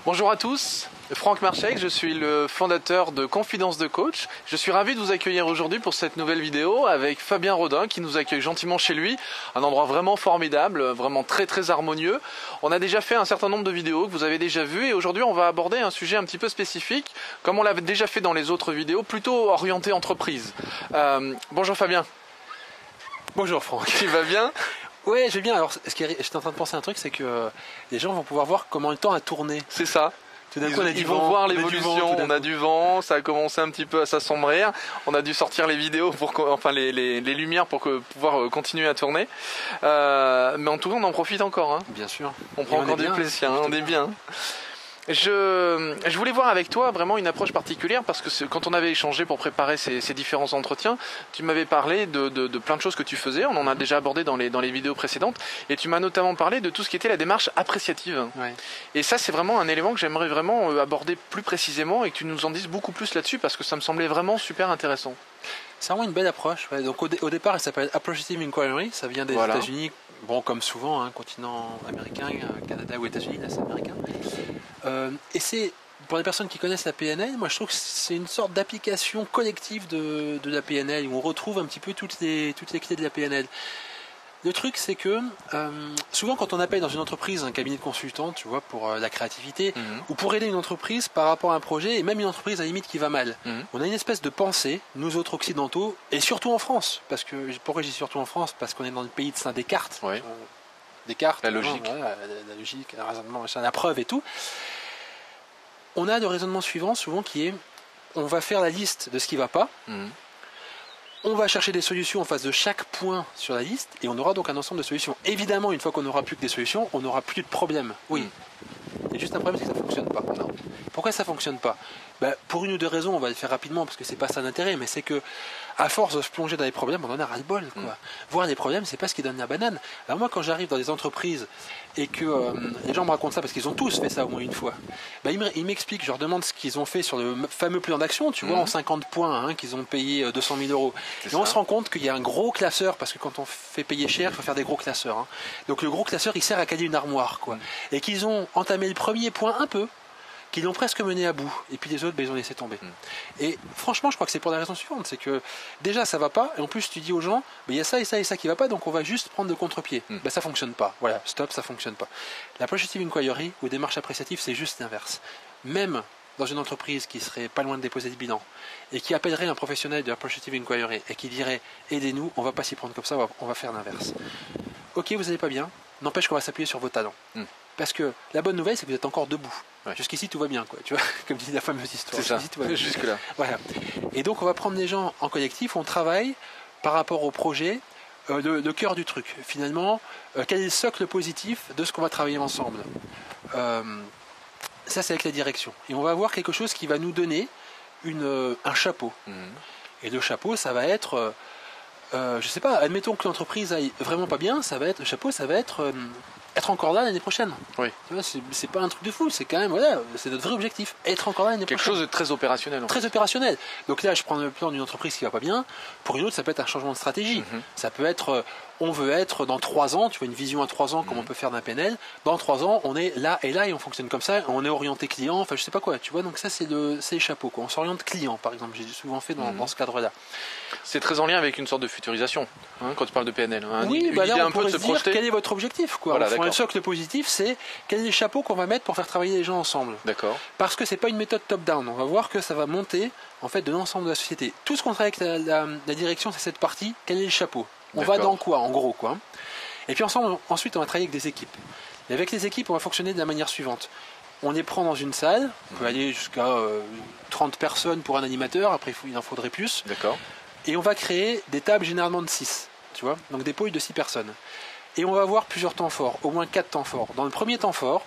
Bonjour à tous, Franck Marchek, je suis le fondateur de Confidence de Coach. Je suis ravi de vous accueillir aujourd'hui pour cette nouvelle vidéo avec Fabien Rodin qui nous accueille gentiment chez lui. Un endroit vraiment formidable, vraiment très harmonieux. On a déjà fait un certain nombre de vidéos que vous avez déjà vues et aujourd'hui on va aborder un sujet un petit peu spécifique, comme on l'avait déjà fait dans les autres vidéos, plutôt orienté entreprise. Bonjour Fabien. Bonjour Franck. Tu vas bien ? Ouais, je vais bien. Alors, j'étais en train de penser à un truc, c'est que les gens vont pouvoir voir comment le temps a tourné. C'est ça. Tout d'un coup, ils vont voir l'évolution, on a du vent, ça a commencé un petit peu à s'assombrir, on a dû sortir les vidéos, les lumières pour pouvoir continuer à tourner. Mais en tout cas, on en profite encore. Hein. Bien sûr. On prend encore du plaisir, hein, on est bien. Je voulais voir avec toi vraiment une approche particulière parce que quand on avait échangé pour préparer ces différents entretiens, tu m'avais parlé de plein de choses que tu faisais, on en a déjà abordé dans les vidéos précédentes et tu m'as notamment parlé de tout ce qui était la démarche appréciative. Ouais. Et ça c'est vraiment un élément que j'aimerais vraiment aborder plus précisément et que tu nous en dises beaucoup plus là-dessus parce que ça me semblait vraiment super intéressant. C'est vraiment une belle approche. Ouais. Donc au départ, elle s'appelle Approative Inquiry, ça vient des États-Unis, bon comme souvent, hein, continent américain, Canada ou États-Unis, là c'est américain. Et c'est, pour les personnes qui connaissent la PNL, moi je trouve que c'est une sorte d'application collective de la PNL, où on retrouve un petit peu toutes les clés de la PNL. Le truc c'est que souvent quand on appelle dans une entreprise un cabinet de consultants, tu vois, pour la créativité, ou pour aider une entreprise par rapport à un projet, et même une entreprise à la limite qui va mal, on a une espèce de pensée, nous autres occidentaux, et surtout en France, parce que, pourquoi je dis surtout en France, parce qu'on est dans le pays de Saint Descartes, Descartes, la logique, la logique, le raisonnement, la preuve et tout. On a le raisonnement suivant souvent qui est, on va faire la liste de ce qui ne va pas, on va chercher des solutions en face de chaque point sur la liste et on aura donc un ensemble de solutions. Évidemment, une fois qu'on n'aura plus que des solutions, on n'aura plus de problème. Oui. Il y a juste un problème, c'est que ça ne fonctionne pas. Non. Pourquoi ça ne fonctionne pas ? Pour une ou deux raisons, on va le faire rapidement parce que c'est pas ça l'intérêt, mais c'est que à force de se plonger dans les problèmes, on en a ras-le-bol. Voir les problèmes, c'est pas ce qui donne la banane. Alors moi, quand j'arrive dans des entreprises et que les gens me racontent ça parce qu'ils ont tous fait ça au moins une fois, ils m'expliquent, je leur demande ce qu'ils ont fait sur le fameux plan d'action, tu vois, en 50 points, qu'ils ont payé 200 000 euros. Et on se rend compte qu'il y a un gros classeur, parce que quand on fait payer cher, il faut faire des gros classeurs. Donc le gros classeur, il sert à caler une armoire, quoi. Et qu'ils ont entamé le premier point un peu, qu'ils l'ont presque mené à bout, et puis les autres, ils ont laissé tomber. Et franchement, je crois que c'est pour la raison suivante, c'est que déjà ça va pas, et en plus tu dis aux gens, il y a ça et ça et ça qui va pas, donc on va juste prendre le contre-pied. Ça fonctionne pas, voilà, stop, ça fonctionne pas. L'approative inquiry ou démarche appréciative, c'est juste l'inverse. Même dans une entreprise qui serait pas loin de déposer le bilan, et qui appellerait un professionnel de l'approative inquiry, et qui dirait, aidez-nous, on va pas s'y prendre comme ça, on va faire l'inverse. Ok, vous allez pas bien, n'empêche qu'on va s'appuyer sur vos talents. Parce que la bonne nouvelle, c'est que vous êtes encore debout. Jusqu'ici, tout va bien, quoi. Tu vois, comme dit la fameuse histoire. C'est ça. Tout va bien. Jusque-là. Voilà. Et donc, on va prendre les gens en collectif, on travaille par rapport au projet, le cœur du truc. Finalement, quel est le socle positif de ce qu'on va travailler ensemble ? Ça, c'est avec la direction. Et on va avoir quelque chose qui va nous donner un chapeau. Et le chapeau, ça va être... je sais pas, admettons que l'entreprise aille vraiment pas bien, le chapeau, ça va être encore là l'année prochaine. Oui. Tu vois, c'est pas un truc de fou, c'est quand même, voilà, c'est notre vrai objectif, être encore là l'année prochaine. Quelque chose de très opérationnel. Très opérationnel. Donc là, je prends le plan d'une entreprise qui va pas bien. Pour une autre, ça peut être un changement de stratégie. Ça peut être, on veut être dans 3 ans, tu vois, une vision à 3 ans, comme on peut faire d'un PNL. Dans 3 ans, on est là et on fonctionne comme ça, on est orienté client, enfin, je sais pas quoi, tu vois. Donc ça, c'est le chapeau, quoi. On s'oriente client, par exemple. J'ai souvent fait dans ce cadre-là. C'est très en lien avec une sorte de futurisation, quand tu parles de PNL. Oui, là, on pourrait se dire quel est votre objectif, quoi. Voilà, le socle positif, c'est quel est le chapeau qu'on va mettre pour faire travailler les gens ensemble. D'accord. Parce que c'est pas une méthode top-down. On va voir que ça va monter en fait de l'ensemble de la société. Tout ce qu'on travaille avec la direction, c'est cette partie. Quel est le chapeau ? On va dans quoi, en gros, quoi. Et puis ensuite, on va travailler avec des équipes. Et avec les équipes, on va fonctionner de la manière suivante. On les prend dans une salle. On peut aller jusqu'à 30 personnes pour un animateur. Après, il en faudrait plus. D'accord. Et on va créer des tables généralement de 6. Tu vois ? Donc des pôles de 6 personnes. Et on va avoir plusieurs temps forts, au moins 4 temps forts. Dans le premier temps fort,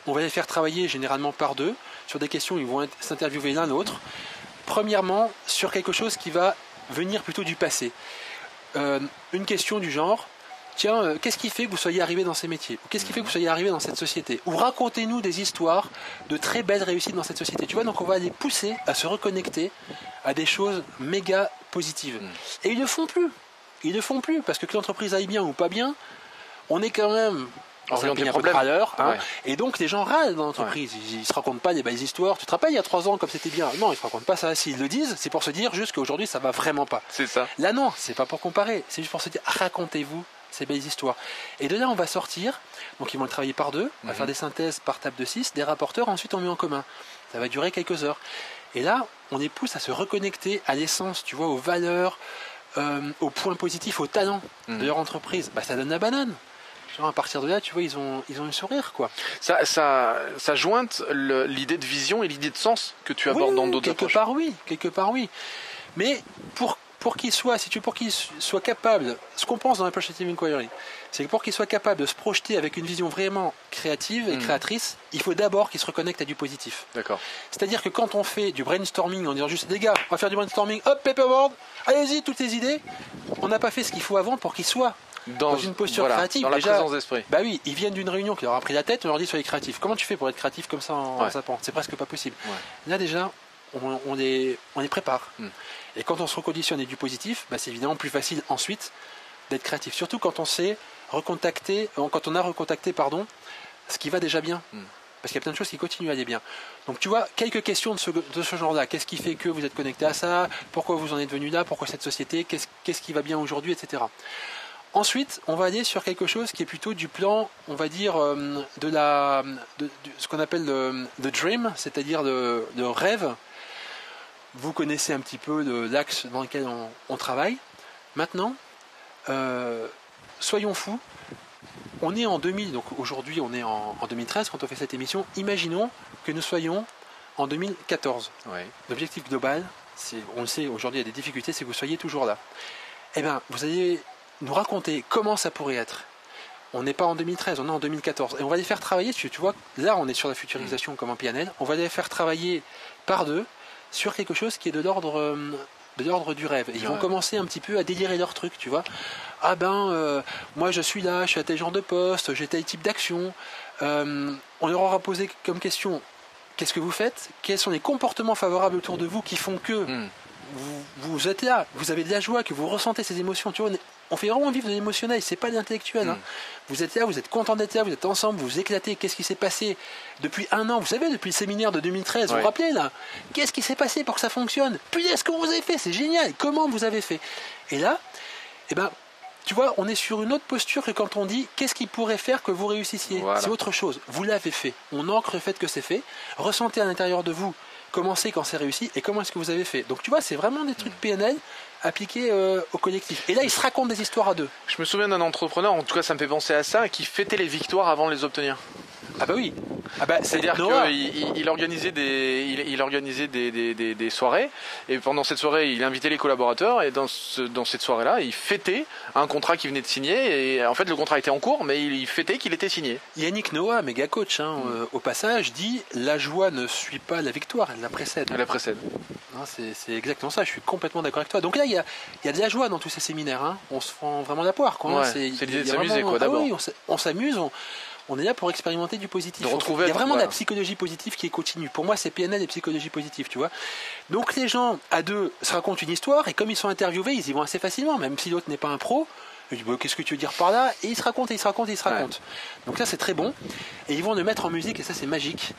on va les faire travailler généralement par 2 sur des questions où ils vont s'interviewer l'un l'autre. Premièrement, sur quelque chose qui va venir plutôt du passé. Une question du genre, tiens, qu'est-ce qui fait que vous soyez arrivé dans ces métiers ? Ou qu'est-ce qui fait que vous soyez arrivé dans cette société ? Ou racontez-nous des histoires de très belles réussites dans cette société. Tu vois, donc on va les pousser à se reconnecter à des choses méga positives. Et ils ne le font plus. Ils ne le font plus parce que l'entreprise aille bien ou pas bien, on est quand même dans un pays un peu râleur, hein, ouais. et donc les gens râlent dans l'entreprise. Ils se racontent pas des belles histoires. Tu te rappelles il y a 3 ans comme c'était bien? Non, ils se racontent pas ça. S'ils le disent, c'est pour se dire juste qu'aujourd'hui ça va vraiment pas. C'est ça. Là non, c'est pas pour comparer, c'est juste pour se dire racontez-vous ces belles histoires. Et de là on va sortir, donc ils vont le travailler par deux, on va faire des synthèses par table de 6, des rapporteurs, ensuite on met en commun. Ça va durer quelques heures. Et là, on les pousse à se reconnecter à l'essence, tu vois, aux valeurs, aux points positifs, aux talents de leur entreprise. Bah ça donne la banane. Genre à partir de là, tu vois, ils ont un sourire, quoi. Ça jointe l'idée de vision et l'idée de sens que tu abordes dans d'autres approches. Quelque part oui. Mais pour qu'il soit, pour qu'il soit capable, ce qu'on pense dans l'Approachative Inquiry, c'est que pour qu'il soit capable de se projeter avec une vision vraiment créative et créatrice, il faut d'abord qu'il se reconnecte à du positif. D'accord. C'est-à-dire que quand on fait du brainstorming en disant juste les gars, on va faire du brainstorming, hop, paperboard, allez-y, toutes les idées, on n'a pas fait ce qu'il faut avant pour qu'il soit dans une posture créative. Dans la présence d'esprit. Bah oui, ils viennent d'une réunion qui leur a pris la tête, on leur dit soyez créatifs. Comment tu fais pour être créatif comme ça en zappant? C'est presque pas possible. Ouais. Là déjà, on les prépare. Et quand on se reconditionne et du positif, bah c'est évidemment plus facile ensuite d'être créatif. Surtout quand on sait recontacter, quand on a recontacté, ce qui va déjà bien. Parce qu'il y a plein de choses qui continuent à aller bien. Donc tu vois, quelques questions de ce genre-là. Qu'est-ce qui fait que vous êtes connecté à ça? Pourquoi vous en êtes venu là? Pourquoi cette société? Qu'est-ce qui va bien aujourd'hui, etc. Ensuite, on va aller sur quelque chose qui est plutôt du plan, on va dire, de ce qu'on appelle le dream, c'est-à-dire le rêve. Vous connaissez un petit peu l'axe dans lequel on travaille. Maintenant, soyons fous. On est en 2000, donc aujourd'hui on est en 2013 quand on fait cette émission. Imaginons que nous soyons en 2014. Ouais. L'objectif global, on le sait, aujourd'hui il y a des difficultés, c'est que vous soyez toujours là. Eh bien, vous allez nous raconter comment ça pourrait être. On n'est pas en 2013, on est en 2014. Et on va les faire travailler, tu vois, là on est sur la futurisation comme en PNL, on va les faire travailler par deux sur quelque chose qui est de l'ordre du rêve. Et ils vont commencer un petit peu à délirer leur truc, tu vois. Ah moi je suis là, je suis à tel genre de poste, j'ai tel type d'action. On leur aura posé comme question, qu'est-ce que vous faites? Quels sont les comportements favorables autour de vous qui font que vous êtes là, vous avez de la joie, que vous ressentez ces émotions, tu vois. On fait vraiment vivre de l'émotionnel, c'est pas de l'intellectuel. Hein. Vous êtes là, vous êtes content d'être là, vous êtes ensemble, vous vous éclatez. Qu'est-ce qui s'est passé depuis 1 an? Vous savez, depuis le séminaire de 2013, vous vous rappelez là? Qu'est-ce qui s'est passé pour que ça fonctionne? Puis est-ce que vous avez fait? C'est génial. Comment vous avez fait? Et là, tu vois, on est sur une autre posture que quand on dit qu'est-ce qui pourrait faire que vous réussissiez. Voilà. C'est autre chose. Vous l'avez fait. On ancre le fait que c'est fait. Ressentez à l'intérieur de vous comment c'est quand c'est réussi et comment est-ce que vous avez fait. Donc tu vois, c'est vraiment des trucs PNL appliqués au collectif. Et là, ils se racontent des histoires à deux. Je me souviens d'un entrepreneur, en tout cas ça me fait penser à ça, qui fêtait les victoires avant de les obtenir. Ah bah oui. C'est-à-dire qu'il organisait des soirées, et pendant cette soirée il invitait les collaborateurs, et dans cette soirée-là il fêtait un contrat qu'il venait de signer, et en fait le contrat était en cours mais il fêtait qu'il était signé. Yannick Noah, méga coach, au passage, dit la joie ne suit pas la victoire, elle la précède. Elle la précède. C'est exactement ça, je suis complètement d'accord avec toi. Donc là il y a de la joie dans tous ces séminaires, hein. On se prend vraiment la poire, quoi. C'est l'idée de s'amuser, quoi, d'abord. Oui, on s'amuse, on est là pour expérimenter du positif. Il y a vraiment de la psychologie positive qui est continue. Pour moi, c'est PNL et psychologie positive, tu vois. Donc les gens, à deux, se racontent une histoire, et comme ils sont interviewés, ils y vont assez facilement, même si l'autre n'est pas un pro. Ils disent, qu'est-ce que tu veux dire par là? Et ils se racontent. Donc ça, c'est très bon. Et ils vont le mettre en musique, et ça, c'est magique,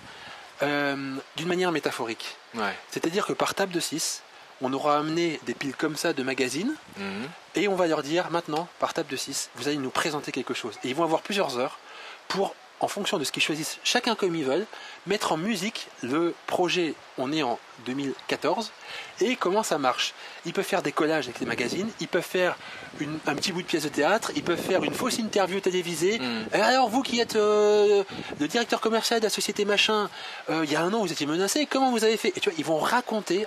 d'une manière métaphorique. Ouais. C'est-à-dire que par table de 6, on aura amené des piles comme ça de magazines, et on va leur dire, maintenant, par table de 6, vous allez nous présenter quelque chose. Et ils vont avoir plusieurs heures pour, en fonction de ce qu'ils choisissent, chacun comme ils veulent, mettre en musique le projet. On est en 2014, et comment ça marche. Ils peuvent faire des collages avec les magazines, ils peuvent faire un petit bout de pièce de théâtre, ils peuvent faire une fausse interview télévisée. Alors vous qui êtes le directeur commercial de la société machin, il y a 1 an vous étiez menacé, comment vous avez fait? Et tu vois, ils vont raconter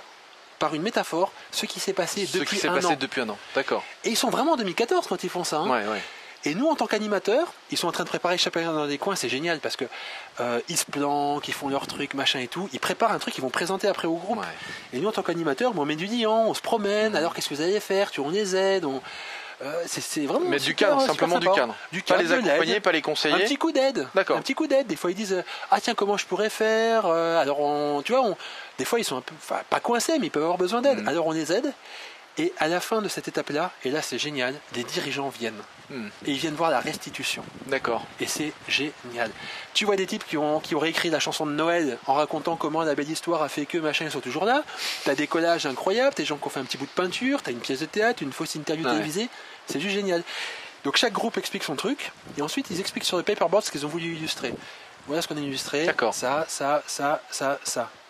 par une métaphore ce qui s'est passé depuis un an. D'accord. Et ils sont vraiment en 2014 quand ils font ça. Hein. Ouais. Et nous, en tant qu'animateurs, ils sont en train de préparer chacun dans des coins, c'est génial parce que ils se planquent, ils font leur truc, machin et tout. Ils préparent un truc qu'ils vont présenter après au groupe. Ouais. Et nous, en tant qu'animateurs, on met du liant, on se promène. Alors, qu'est-ce que vous allez faire? On les aide. C'est vraiment. Mais du cadre, simplement du cadre. Pas les accompagner, pas les conseiller. Un petit coup d'aide. D'accord. Un petit coup d'aide. Des fois, ils disent ah tiens, comment je pourrais faire? Alors, des fois, ils sont un peu, pas coincés, mais ils peuvent avoir besoin d'aide. Alors, on les aide. Et à la fin de cette étape-là, et là c'est génial, les dirigeants viennent. Et ils viennent voir la restitution. D'accord. Et c'est génial. Tu vois des types qui ont réécrit la chanson de Noël en racontant comment la belle histoire a fait que machin, ils sont toujours là. T'as des collages incroyables, t'as des gens qui ont fait un petit bout de peinture, t'as une pièce de théâtre, une fausse interview télévisée. C'est juste génial. Donc chaque groupe explique son truc, et ensuite ils expliquent sur le paperboard ce qu'ils ont voulu illustrer. Voilà ce qu'on a illustré. D'accord. Ça.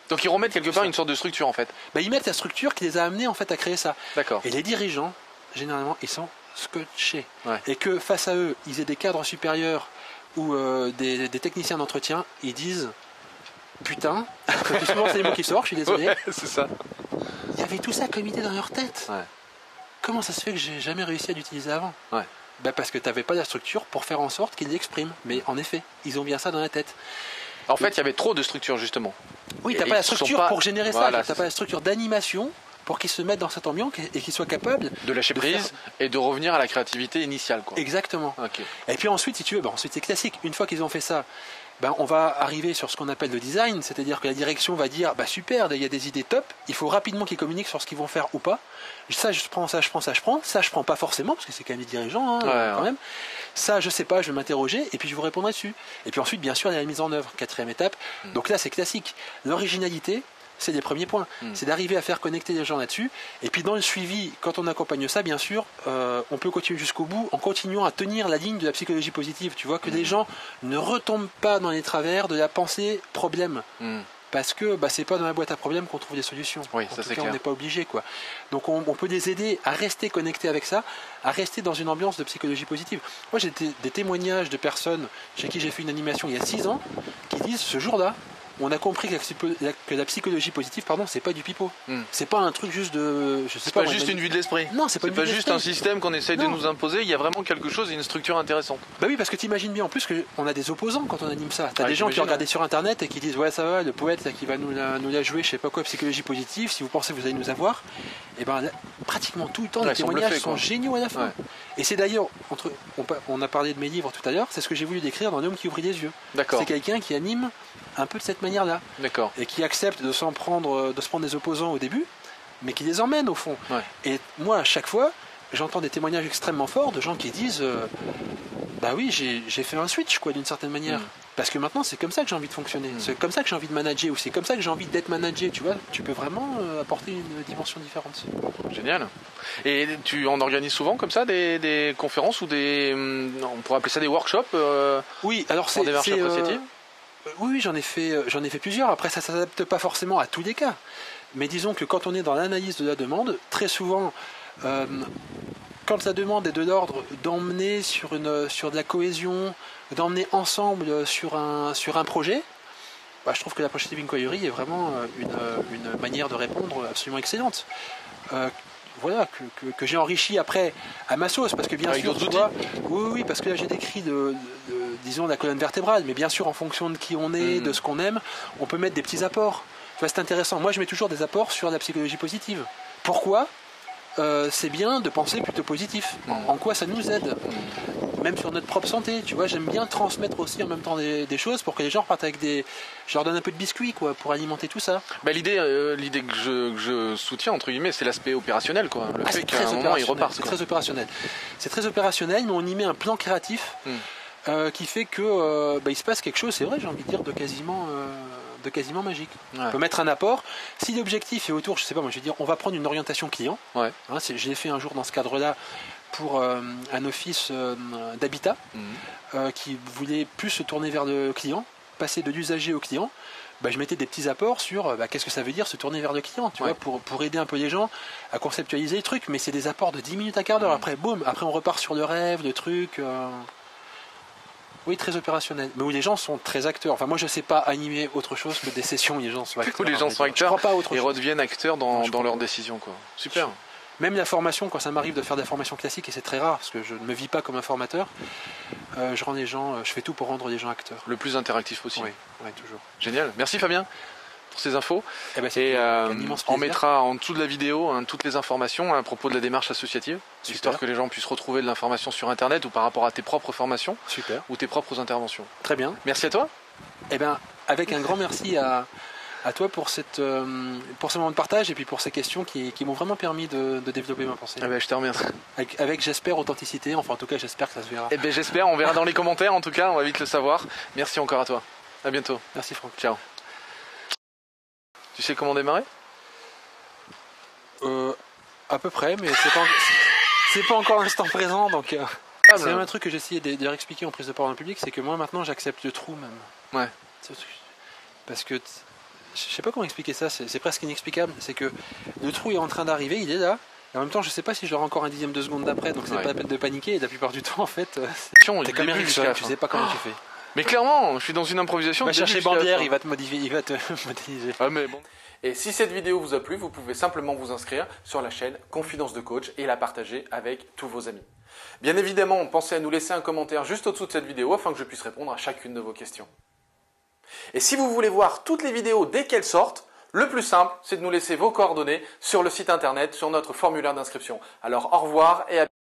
Donc ils remettent quelque part une sorte de structure en fait. Bah, ils mettent la structure qui les a amenés en fait à créer ça. D'accord. Et les dirigeants, généralement, ils sont scotchés. Ouais. Et que face à eux, ils aient des cadres supérieurs ou des techniciens d'entretien, ils disent putain, tout souvent c'est les mots qui sortent, je suis désolé. Ouais, c'est ça. Il y avait tout ça comme idée dans leur tête. Ouais. Comment ça se fait que j'ai jamais réussi à l'utiliser avant? Ouais. Bah parce que tu n'avais pas la structure pour faire en sorte qu'ils l'expriment. Mais en effet, ils ont bien ça dans la tête. En fait, il y avait trop de structure justement. Oui, tu n'as Et pas la ils sont structure pas- pour générer Voilà, ça. Tu n'as pas la structure d'animation pour qu'ils se mettent dans cette ambiance et qu'ils soient capables de lâcher de prise faire- et de revenir à la créativité initiale quoi. Exactement. Ok. Et puis ensuite, si tu veux, ensuite c'est classique. Une fois qu'ils ont fait ça, on va arriver sur ce qu'on appelle le design, c'est-à-dire que la direction va dire super, il y a des idées top, il faut rapidement qu'ils communiquent sur ce qu'ils vont faire ou pas. Ça je prends, ça je prends, ça je prends, ça je prends pas forcément parce que c'est quand même des dirigeants quand même. Ça je sais pas, je vais m'interroger et puis je vous répondrai dessus. Et puis ensuite bien sûr il y a la mise en œuvre, quatrième étape. Donc là c'est classique. L'originalité, c'est les premiers points. C'est d'arriver à faire connecter les gens là-dessus. Et puis dans le suivi, quand on accompagne ça, bien sûr, on peut continuer jusqu'au bout en continuant à tenir la ligne de la psychologie positive. Tu vois, que les gens ne retombent pas dans les travers de la pensée problème. Parce que c'est pas dans la boîte à problèmes qu'on trouve des solutions. Oui, en ça, tout c'est cas, clair. on n'est pas obligé, quoi. Donc on peut les aider à rester connectés avec ça, à rester dans une ambiance de psychologie positive. Moi, j'ai des témoignages de personnes chez qui j'ai fait une animation il y a 6 ans qui disent ce jour-là, on a compris que la psychologie positive, c'est pas du pipeau. C'est pas un truc juste de. Je sais C'est pas, pas juste une vue de l'esprit. Non, c'est pas une vue de juste l'esprit. un système qu'on essaye de Non. nous imposer. Il y a vraiment quelque chose, une structure intéressante. Bah oui, parce que t'imagines bien en plus qu'on a des opposants quand on anime ça. T'as Ouais, des gens qui j'imagine, regardent ouais. sur internet et qui disent ouais ça va, le poète là, qui va nous la jouer, je sais pas quoi, psychologie positive, si vous pensez que vous allez nous avoir. Et là, pratiquement tout le temps Ouais, les ils sont témoignages bluffés, sont quoi. géniaux à la fin. Ouais. Et c'est d'ailleurs, on a parlé de mes livres tout à l'heure, c'est ce que j'ai voulu décrire dans L'homme qui ouvrit les yeux. D'accord. C'est quelqu'un qui anime un peu de cette manière-là. D'accord. Et qui accepte de se prendre des opposants au début, mais qui les emmène au fond. Ouais. Et moi, à chaque fois, j'entends des témoignages extrêmement forts de gens qui disent bah oui, j'ai fait un switch, quoi, d'une certaine manière. Parce que maintenant, c'est comme ça que j'ai envie de fonctionner. C'est comme ça que j'ai envie de manager, ou c'est comme ça que j'ai envie d'être managé, tu vois. Tu peux vraiment apporter une dimension différente. Génial. Et tu en organises souvent comme ça des conférences ou on pourrait appeler ça des workshops Oui, alors en démarche associative oui, j'en ai fait plusieurs. Après, ça s'adapte pas forcément à tous les cas. Mais disons que quand on est dans l'analyse de la demande, très souvent, quand la demande est de l'ordre d'emmener sur de la cohésion, d'emmener ensemble sur un projet, je trouve que la Projective Inquiry est vraiment une manière de répondre absolument excellente. Voilà, que j'ai enrichi après à ma sauce, parce que bien Avec sûr, d'autres tu vois, oui, parce que là j'ai décrit disons la colonne vertébrale, mais bien sûr en fonction de qui on est, de ce qu'on aime, on peut mettre des petits apports. Tu vois, c'est intéressant. Moi je mets toujours des apports sur la psychologie positive. Pourquoi c'est bien de penser plutôt positif. En quoi ça nous aide, même sur notre propre santé. Tu vois, j'aime bien transmettre aussi en même temps des choses pour que les gens repartent avec je leur donne un peu de biscuits, quoi, pour alimenter tout ça. L'idée que je soutiens entre guillemets, c'est l'aspect opérationnel, quoi. Le fait qu'à un moment ils repartent. C'est très opérationnel. C'est très opérationnel, mais on y met un plan créatif qui fait que il se passe quelque chose. C'est vrai, j'ai envie de dire de quasiment magique. Ouais. On peut mettre un apport. Si l'objectif est autour, je sais pas, moi je vais dire, on va prendre une orientation client. Ouais. Je l'ai fait un jour dans ce cadre-là pour un office d'habitat qui voulait plus se tourner vers le client, passer de l'usager au client. Je mettais des petits apports sur qu'est-ce que ça veut dire se tourner vers le client, tu vois, pour aider un peu les gens à conceptualiser le truc. Mais c'est des apports de 10 minutes à quart d'heure. Après, boum, après on repart sur le rêve, le truc. Oui, très opérationnel. Mais où les gens sont très acteurs. Enfin, moi, je ne sais pas animer autre chose que des sessions où les gens sont acteurs. Où les gens sont acteurs je crois pas à autre et chose. redeviennent acteurs dans leurs décisions, quoi. Super. Même la formation, quand ça m'arrive de faire de la formation classique, et c'est très rare parce que je ne me vis pas comme un formateur, je fais tout pour rendre les gens acteurs. Le plus interactif possible. Oui, toujours. Génial. Merci Fabien pour ces infos. C'est un immense plaisir. On mettra en dessous de la vidéo toutes les informations à propos de la démarche associative, histoire que les gens puissent retrouver de l'information sur Internet ou par rapport à tes propres formations ou tes propres interventions. Très bien. Merci à toi. Avec un grand merci à À toi pour ce moment de partage et puis pour ces questions qui m'ont vraiment permis de développer ma pensée. Eh ben, je te remercie. Avec j'espère, authenticité. Enfin, en tout cas, j'espère que ça se verra. Eh ben, j'espère, on verra dans les commentaires en tout cas, on va vite le savoir. Merci encore à toi. À bientôt. Merci Franck. Ciao. Tu sais comment démarrer? À peu près, mais c'est pas encore l'instant présent, donc c'est même un truc que j'ai essayé de leur expliquer en prise de parole en public, c'est que moi maintenant j'accepte le trou même. Ouais. Parce que je sais pas comment expliquer ça, c'est presque inexplicable. C'est que le trou est en train d'arriver, il est là, et en même temps je sais pas si je l'aurai encore un dixième de seconde d'après, donc c'est pas la peine de paniquer. Et la plupart du temps en fait, t'es comme Ericsson, tu sais pas comment tu fais. Mais clairement, je suis dans une improvisation. Va chercher Bandière, il va te modéliser. Ah mais bon. Et si cette vidéo vous a plu, vous pouvez simplement vous inscrire sur la chaîne Confidence de Coach et la partager avec tous vos amis. Bien évidemment, pensez à nous laisser un commentaire juste au-dessous de cette vidéo afin que je puisse répondre à chacune de vos questions. Et si vous voulez voir toutes les vidéos dès qu'elles sortent, le plus simple, c'est de nous laisser vos coordonnées sur le site internet, sur notre formulaire d'inscription. Alors au revoir et à bientôt.